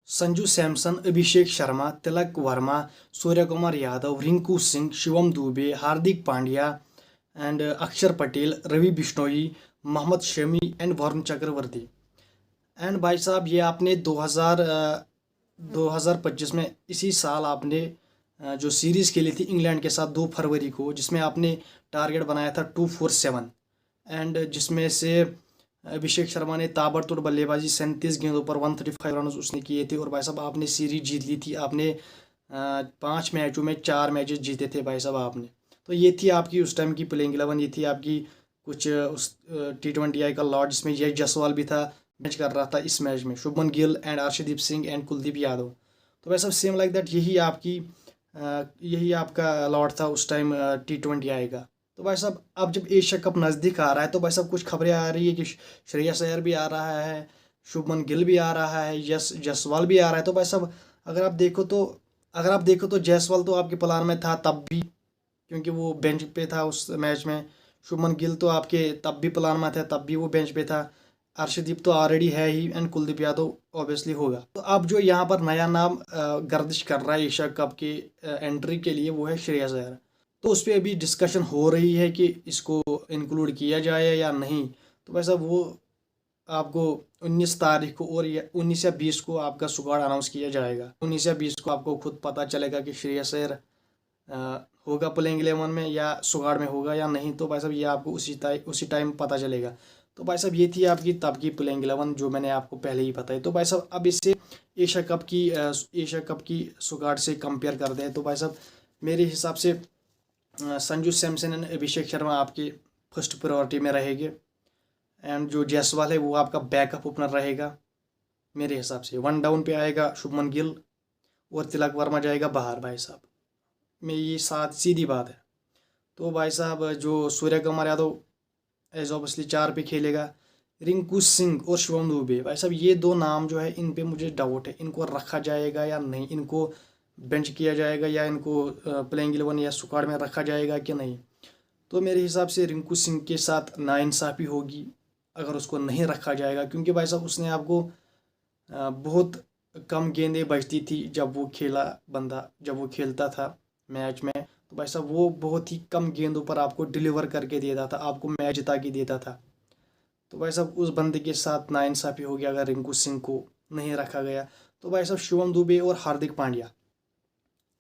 Sanju Samson, Abhishek Sharma, Tilak Varma, Surya Kumar Yadav, Rinku Singh, Shivam Dube, Hardik Pandya and Axar Patel, Ravi Bishnoi, Mohammed Shami and Varun Chakravarthy. And भाई साहब ये आपने 2025 में इसी साल आपने जो सीरीज़ खेली थी इंग्लैंड के साथ 2 फरवरी को, जिसमें आपने टारगेट बनाया था 247 एंड जिसमें से अभिषेक शर्मा ने ताबड़तोड़ बल्लेबाजी 37 गेंदों पर 135 रन उसने किए थे। और भाई साहब आपने सीरीज जीत ली थी। आपने 5 मैचों में 4 मैचेस जीते थे भाई साहब आपने। तो ये थी आपकी उस टाइम की प्लेइंग 11। ये थी आपकी कुछ उस T20I का लॉट, जिसमें यश जायसवाल भी था, मैच कर रहा था इस मैच में, शुभमन गिल एंड अर्शदीप सिंह एंड कुलदीप यादव। तो भाई साहब सेम लाइक दैट यही आपका लॉट था उस टाइम T20I का। तो भाई साहब अब जब एशिया कप नज़दीक आ रहा है तो भाई साहब कुछ खबरें आ रही है कि श्रेयस अय्यर भी आ रहा है, शुभमन गिल भी आ रहा है, यश जायसवाल भी आ रहा है। तो भाई साहब अगर आप देखो तो जायसवाल तो आपके प्लान में था तब भी, क्योंकि वो बेंच पे था उस मैच में। शुभमन गिल तो आपके तब भी प्लान में था, तब भी वो बेंच पे था। अर्शदीप तो ऑलरेडी है ही एंड कुलदीप यादव ऑब्वियसली होगा। तो अब जो यहाँ पर नया नाम गर्दिश कर रहा है एशिया कप के एंट्री के लिए, वो है श्रेयस अय्यर। तो उस पर अभी डिस्कशन हो रही है कि इसको इंक्लूड किया जाए या नहीं। तो वैसा वो आपको 19 तारीख को और 19 या 20 को आपका स्क्वाड अनाउंस किया जाएगा। 19 या 20 को आपको खुद पता चलेगा कि श्रेयस अय्यर होगा प्लेइंग 11 में या स्क्वाड में होगा या नहीं। तो भाई साहब ये आपको उसी टाइम पता चलेगा। तो भाई साहब ये थी आपकी तब की प्लेइंग 11 जो मैंने आपको पहले ही बताई। तो भाई साहब अब इससे एशिया कप की स्क्वाड से कंपेयर करते हैं। तो भाई साहब मेरे हिसाब से संजू सैमसन एंड अभिषेक शर्मा आपके फर्स्ट प्रायोरिटी में रहेंगे एंड जो जायसवाल है वो आपका बैकअप ओपनर रहेगा। मेरे हिसाब से 1 डाउन पे आएगा शुभमन गिल और तिलक वर्मा जाएगा बाहर भाई साहब। में ये सीधी बात है। तो भाई साहब जो सूर्य कुमार यादव एज ऑब्वियसली 4 पे खेलेगा। रिंकू सिंह और शिवम दुबे, भाई साहब ये 2 नाम जो है इन पे मुझे डाउट है, इनको रखा जाएगा या नहीं, इनको बेंच किया जाएगा या इनको प्लेइंग 11 या स्क्वाड में रखा जाएगा कि नहीं। तो मेरे हिसाब से रिंकू सिंह के साथ नाइंसाफ़ी होगी अगर उसको नहीं रखा जाएगा, क्योंकि भाई साहब उसने आपको बहुत कम गेंदें बचती थी जब वो खेलता था मैच में। तो भाई साहब वो बहुत ही कम गेंदों पर आपको डिलीवर करके देता था, आपको मैच जिता के देता था। तो भाई साहब उस बंदे के साथ नाइंसाफ़ी हो गया अगर रिंकू सिंह को नहीं रखा गया। तो भाई साहब शिवम दुबे और हार्दिक पांड्या,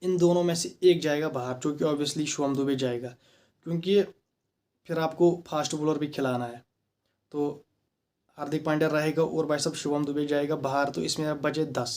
इन दोनों में से एक जाएगा बाहर, जो कि ऑब्वियसली शिवम दुबे जाएगा, क्योंकि फिर आपको फास्ट बॉलर भी खिलाना है। तो हार्दिक पांड्या रहेगा और भाई साहब शिवम दुबे जाएगा बाहर। तो इसमें अब बचे 10।